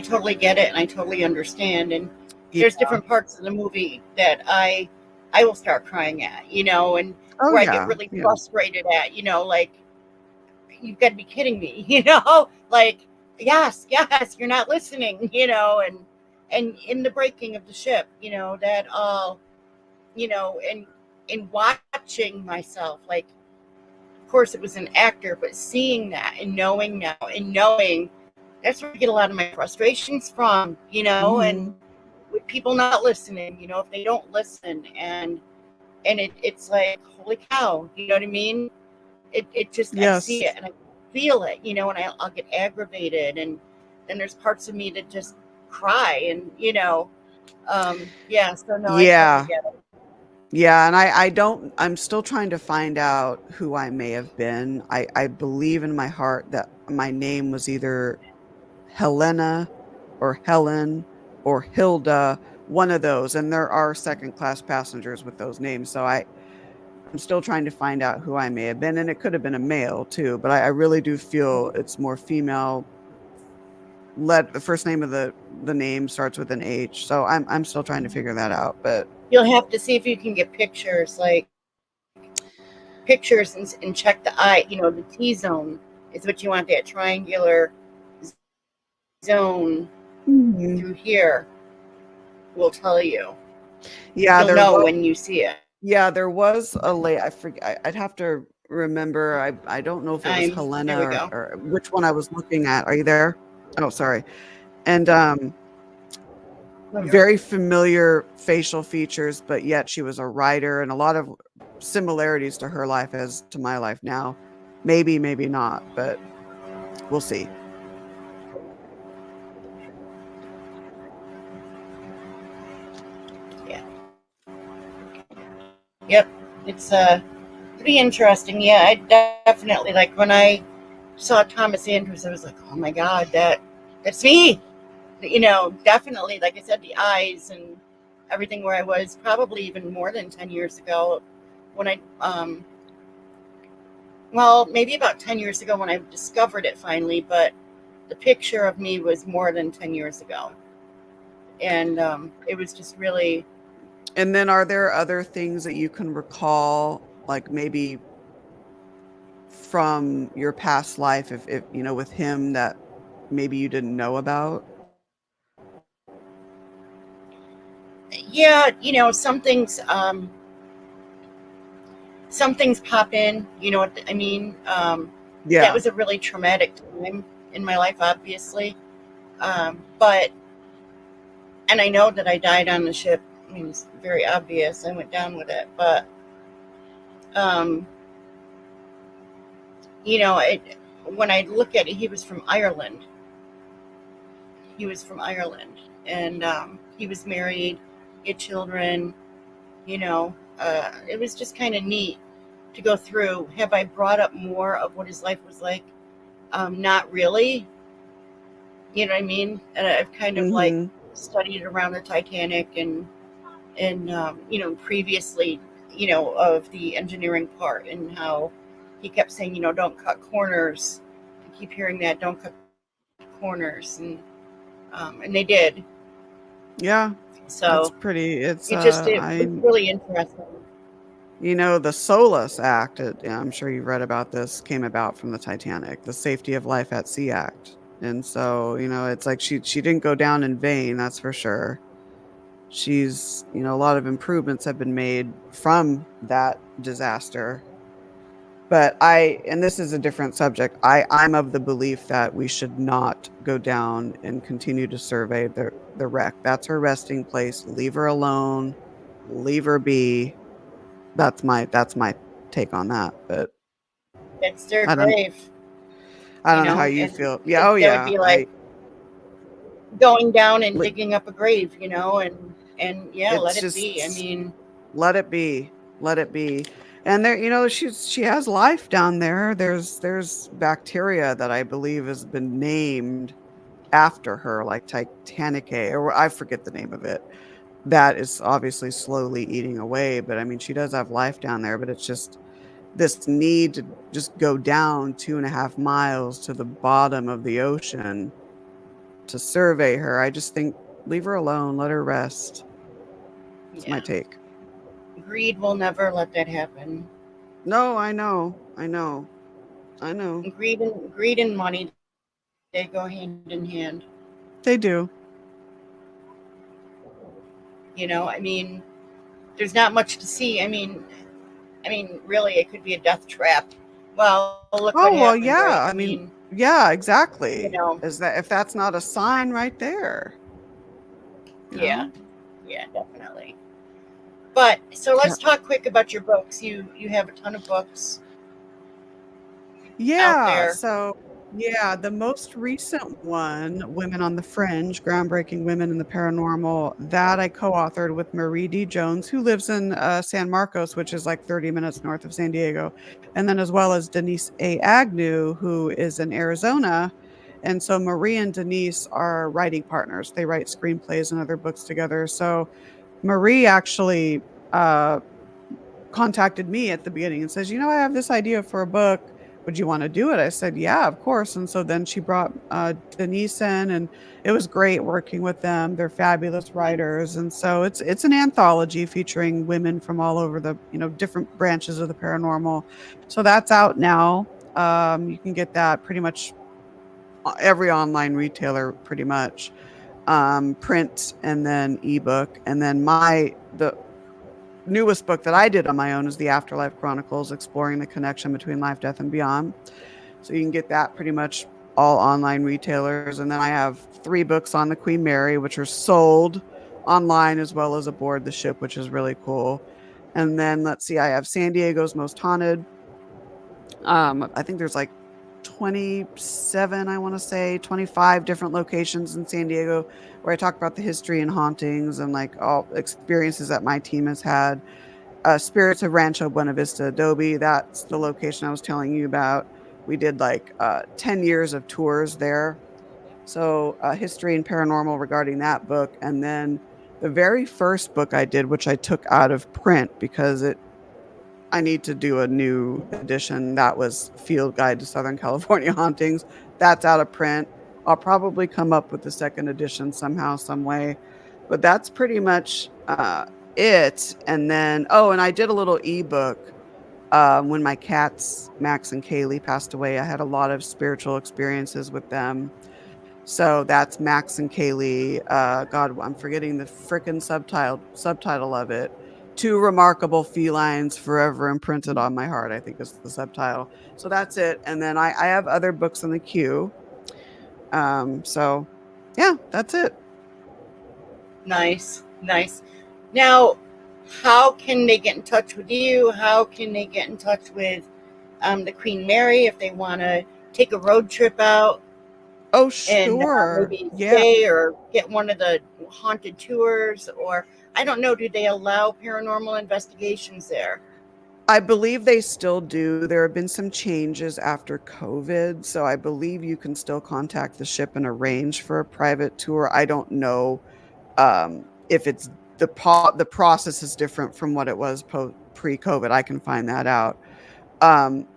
totally get it, and I totally understand. And
Yeah.
there's different parts of the movie that I will start crying at, and
Oh
where I get
yeah.
really
Yeah.
frustrated at, like, you've got to be kidding me, like, yes, you're not listening, and in the breaking of the ship, that all, and in watching myself, like, of course it was an actor, but seeing that and knowing now and knowing that's where I get a lot of my frustrations from,
Hmm.
and with people not listening, if they don't listen, and it's like, holy cow, you know what I mean? It just, I see it
Yes.
and I feel it, and I'll get aggravated, and then there's parts of me that just cry, and yeah, so no, I totally
Yeah.
get it.
Yeah. And I'm still trying to find out who I may have been. I believe in my heart that my name was either Helena or Helen or Hilda, one of those. And there are second class passengers with those names. So I'm still trying to find out who I may have been. And it could have been a male too, but I really do feel it's more female. The first name of the name starts with an H. So I'm still trying to figure that out. But
You'll have to see if you can get pictures, like pictures, and check the eye, the T zone is what you want, that triangular zone
Mhm.
through here will tell you.
Yeah,
You'll
there
know
was
when you see it.
there was a late I forget I'd have to remember. I don't know if it was
There
Helena
we go.
or which one I was looking at. Are you there? Oh, sorry. And very familiar facial features, but yet she was a writer, and a lot of similarities to her life as to my life now. Maybe, maybe not, but we'll see.
Yeah. Yep. It's pretty interesting. Yeah, I definitely, like, when I saw Thomas Andrews, I was like, oh my God, that's me. Definitely, like I said, the eyes and everything, where I was probably even more than 10 years ago when well, maybe about 10 years ago when I discovered it finally, but the picture of me was more than 10 years ago. And it was just really,
And then are there other things that you can recall, like maybe from your past life, if with him, that maybe you didn't know about?
yeah, some things pop in, you know what I mean? That
Yeah.
was a really traumatic time in my life, obviously. But, and I know that I died on the ship. I mean, it's very obvious. I went down with it. But, um, when I look at it, he was from Ireland. He was from Ireland. And he was married, he had children, it was just kind of neat to go through. Have I brought up more of what his life was like? Not really. You know what I mean? And I've kind of like
Mhm.
studied around the Titanic, and previously, of the engineering part, and how he kept saying, don't cut corners. I keep hearing that, don't cut corners, and they did.
Yeah. It's
So
pretty it's
it was really interesting.
the SOLAS Act, yeah, I'm sure you've read about this, came about from the Titanic, the Safety of Life at Sea Act. And so, it's like she didn't go down in vain, that's for sure. She's, a lot of improvements have been made from that disaster. But and this is a different subject. I'm of the belief that we should not go down and continue to survey the wreck. That's her resting place. Leave her alone. Leave her be. That's my take on that. But
It's their
I don't
grave,
I don't know how you
and
feel. Yeah, oh
that would
yeah.
be like going down and
Like,
digging up a grave, and yeah, let
it's
it be. I
just
mean,
let it be. Let it be. And there, she has life down there. There's bacteria that I believe has been named after her, like Titanicae, or I forget the name of it. That is obviously slowly eating away, but I mean, she does have life down there, but it's just this need to just go down 2.5 miles to the bottom of the ocean to survey her. I just think Leave her alone. Let her rest. It's my
Yeah.
take.
Greed will never let that happen.
No, I know. I know. I know.
Greed and money, they go hand in hand.
They do.
There's not much to see. I mean, really, it could be a death trap. Well, look what
Oh,
happened,
well,
right?
yeah. I mean, yeah,
You
exactly.
know,
Is that if that's not a sign right there, you
yeah,
know?
yeah, definitely. But so
Yeah.
let's talk quick about your books. You have a ton of books out
Yeah.
there.
So, yeah, the most recent one, Women on the Fringe, Groundbreaking Women in the Paranormal, that I co-authored with Marie D. Jones, who lives in San Marcos, which is like 30 minutes north of San Diego. And then as well as Denise A. Agnew, who is in Arizona. And so Marie and Denise are writing partners. They write screenplays and other books together. So Marie actually contacted me at the beginning and says, I have this idea for a book. Would you want to do it? I said, yeah, of course. And so then she brought Denise in, and it was great working with them. They're fabulous writers. And so it's an anthology featuring women from all over the, different branches of the paranormal. So that's out now. You can get that pretty much every online retailer, pretty much, print and then ebook. And then the newest book that I did on my own is The Afterlife Chronicles, exploring the connection between life, death, and beyond. So you can get that pretty much all online retailers. And then I have 3 books on the Queen Mary, which are sold online as well as aboard the ship, which is really cool. And then let's see, I have San Diego's Most Haunted. I think there's like 27, I want to say 25 different locations in San Diego where I talk about the history and hauntings and like all experiences that my team has had. Spirits of Rancho Buena Vista Adobe. That's the location I was telling you about. We did like 10 years of tours there. So, history and paranormal regarding that book. And then the very first book I did, which I took out of print because I need to do a new edition. That was Field Guide to Southern California Hauntings. That's out of print. I'll probably come up with the second edition somehow, some way. But that's pretty much it. And then, oh, and I did a little ebook when my cats, Max and Kaylee, passed away. I had a lot of spiritual experiences with them. So that's Max and Kaylee. God, I'm forgetting the frickin' subtitle of it. Two remarkable felines forever imprinted on my heart, I think is the subtitle. So that's it. And then I have other books in the queue. So yeah, that's it.
Nice, nice. Now, how can they get in touch with you? How can they get in touch with the Queen Mary if they want to take a road trip out
Oh,
and
sure.
maybe
Yeah.
stay or get one of the haunted tours? Or I don't know, do they allow paranormal investigations there?
I believe they still do. There have been some changes after COVID. So I believe you can still contact the ship and arrange for a private tour. I don't know if it's the process is different from what it was pre-COVID. I can find that out.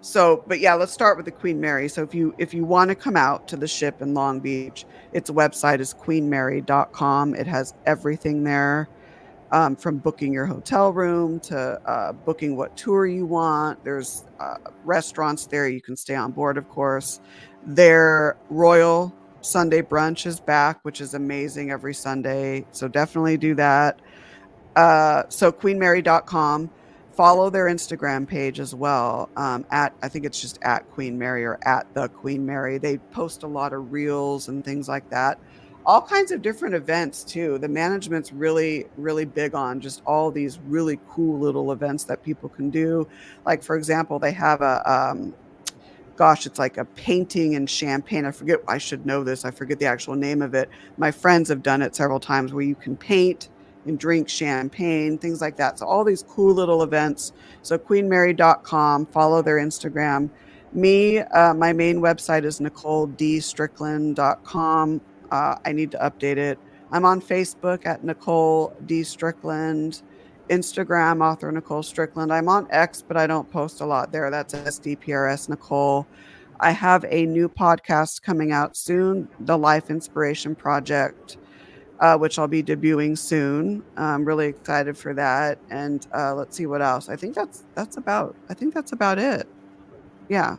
So but yeah, let's start with the Queen Mary. So if you want to come out to the ship in Long Beach, its website is queenmary.com. It has everything there, from booking your hotel room to booking what tour you want. There's restaurants there. You can stay on board, of course. Their Royal Sunday brunch is back, which is amazing every Sunday. So definitely do that. So queenmary.com. Follow their Instagram page as well. At I think it's just at Queen Mary or at the Queen Mary. They post a lot of reels and things like that. All kinds of different events too. The management's really, really big on just all these really cool little events that people can do. Like for example, they have it's like a painting in champagne. I should know this. I forget the actual name of it. My friends have done it several times where you can paint and drink champagne, things like that. So all these cool little events. So queenmary.com, follow their Instagram. My main website is nicoledstrickland.com. I need to update it. I'm on Facebook at Nicole D. Strickland. Instagram, author Nicole Strickland. I'm on X, but I don't post a lot there. That's SDPRS Nicole. I have a new podcast coming out soon, The Life Inspiration Project. which I'll be debuting soon. I'm really excited for that. And let's see what else. I think that's about it. Yeah.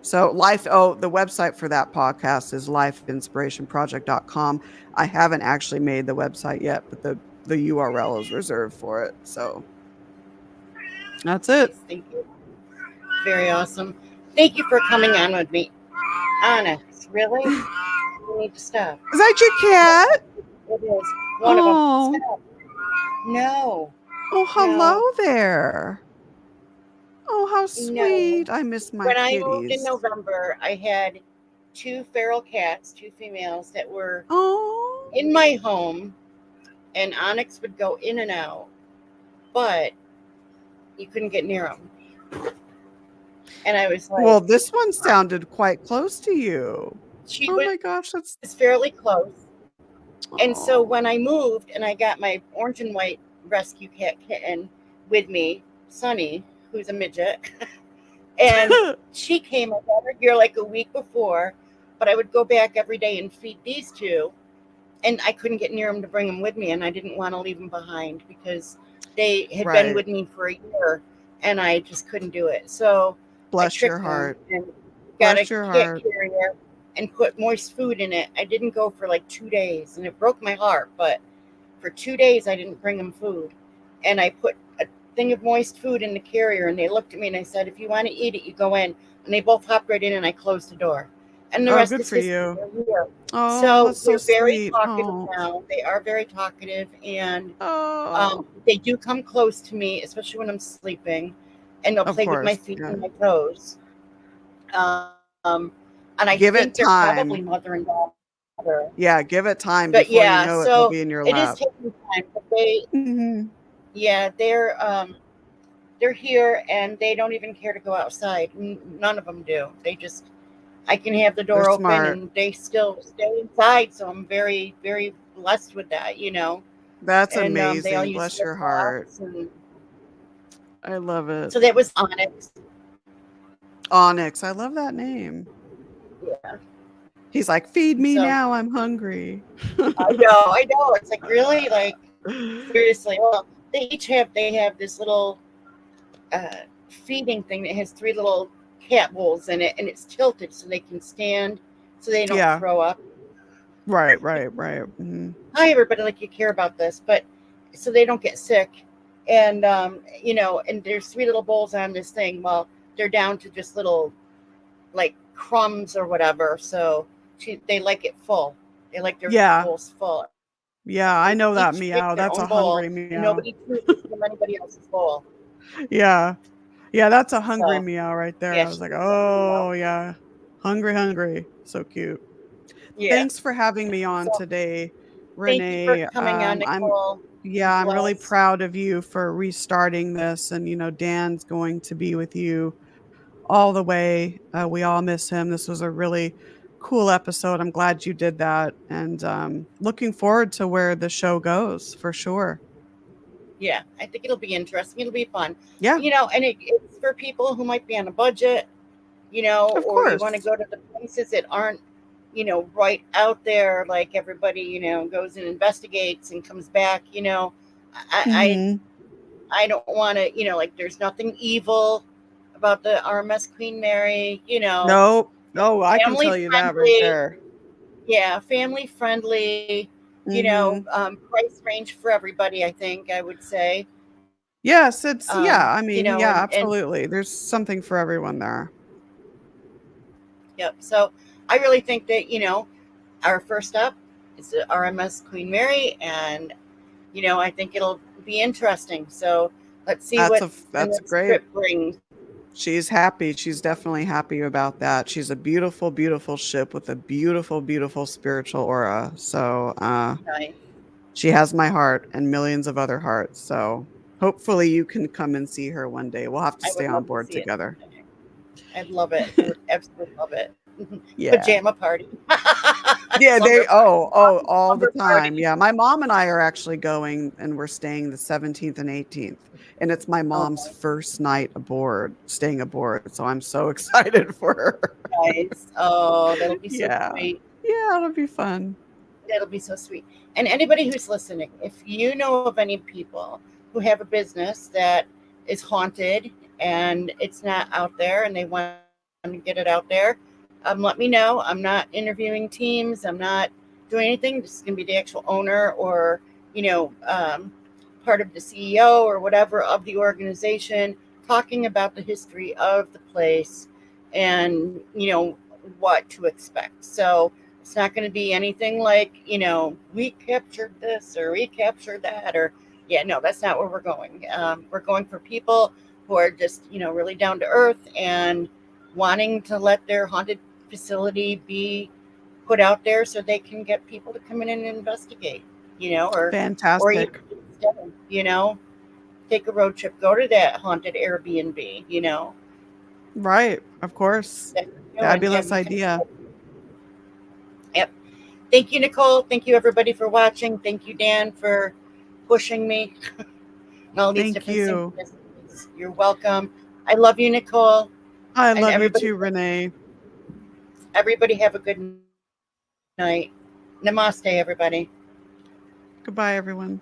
So the website for that podcast is lifeinspirationproject.com. I haven't actually made the website yet, but the URL is reserved for it. So that's it.
Nice. Thank you. Very awesome. Thank you for coming on with me. Honest, really? You need to stop.
Is that your cat?
It is. One of them. Stop. No.
Oh, hello
No.
there. Oh, how sweet.
No.
I miss my
When I
kitties.
moved in November, I had 2 feral cats, 2 females that were in my home, and Onyx would go in and out, but you couldn't get near them. And I was like,
well, this one sounded quite close to you.
She
oh
was
my gosh, that's
fairly close. And so when I moved and I got my orange and white rescue cat kitten with me, Sunny, who's a midget, and she came, I got her here like a week before, but I would go back every day and feed these 2, and I couldn't get near them to bring them with me, and I didn't want to leave them behind because they had been with me for a year, and I just couldn't do it. So
bless your heart.
And got a cat carrier and put moist food in it. I didn't go for like 2 days, and it broke my heart, but for 2 days I didn't bring them food. And I put a thing of moist food in the carrier, and they looked at me and I said, if you want to eat it, you go in. And they both hopped right in, and I closed the door. And the rest
good
is
for
history.
you.
So
so
they're very
sweet.
talkative now. They are very talkative, and
Oh.
they do come close to me, especially when I'm sleeping, and they'll play with my feet and my toes. And I think they're probably mother and daughter.
Yeah, give it time
But
before you know it, they'll be in your lap.
It is taking time, but they, yeah, they're here, and they don't even care to go outside. None of them do. They just, I can have the door open, and they still stay inside. So I'm very, very blessed with that, you know.
That's
and,
amazing.
They all use
bless your heart. I love it.
So that was Onyx.
Onyx. I love that name.
Yeah.
He's like, feed me now. I'm hungry.
I know. It's like, really? Like, seriously. Well, they have this little feeding thing that has 3 little cat bowls in it, and it's tilted so they can stand, so they don't throw up.
Right. Mm-hmm.
Hi, everybody. Like, you care about this, but so they don't get sick. And, you know, and there's 3 little bowls on this thing. Well, they're down to just little, like, crumbs or whatever. So they like it full. They like their bowls full.
Yeah, I know that meow. That's a hungry meow.
And nobody chooses from anybody else's bowl.
Yeah, that's a hungry meow right there. I was like, oh yeah, hungry. So cute. Yeah. Thanks for having me on today, Renee.
Thank you for coming on, Nicole.
I'm really proud of you for restarting this, and you know, Dan's going to be with you all the way. We all miss him. This was a really cool episode. I'm glad you did that, and looking forward to where the show goes for sure.
Yeah, I think it'll be interesting. It'll be fun.
Yeah.
You know, and it's for people who might be on a budget, you know, or you want to go to the places that aren't, you know, right out there, like everybody, you know, goes and investigates and comes back, you know. I don't want to, you know, like, there's nothing evil about the RMS Queen Mary, you know.
No, I can tell you that right there.
Yeah, family friendly, you know, price range for everybody, I think I would say.
Yes, it's, I mean, you know, absolutely. There's something for everyone there.
Yep. So I really think that, you know, our first up is the RMS Queen Mary, and, you know, I think it'll be interesting. So let's see what the trip brings.
She's happy. She's definitely happy about that. She's a beautiful, beautiful ship with a beautiful, beautiful spiritual aura. So
nice.
She has my heart and millions of other hearts. So hopefully you can come and see her one day. We'll have to stay on board together.
I'd love it. I would absolutely love it.
Yeah.
Pajama party.
Yeah, all the time. Party. Yeah, my mom and I are actually going, and we're staying the 17th and 18th. And it's my mom's first night staying aboard. So I'm so excited for her.
Nice. Oh, that'll be so sweet.
Yeah, it'll be fun.
That'll be so sweet. And anybody who's listening, if you know of any people who have a business that is haunted and it's not out there and they want to get it out there, let me know. I'm not interviewing teams. I'm not doing anything. This is going to be the actual owner or, part of the CEO or whatever of the organization, talking about the history of the place and, what to expect. So it's not going to be anything like, we captured this or we captured that or, yeah, no, that's not where we're going. We're going for people who are just, really down to earth and wanting to let their haunted facility be put out there so they can get people to come in and investigate, or
Fantastic.
even, take a road trip, go to that haunted Airbnb.
Right. Of course. Fabulous idea.
Yep. Thank you, Nicole. Thank you, everybody, for watching. Thank you, Dan, for pushing me and all these
Thank
different
you.
synchronicities. You're welcome. I love you, Nicole.
I
And
love you
everybody,
too, Renee.
everybody have a good night. Namaste, everybody.
Goodbye, everyone.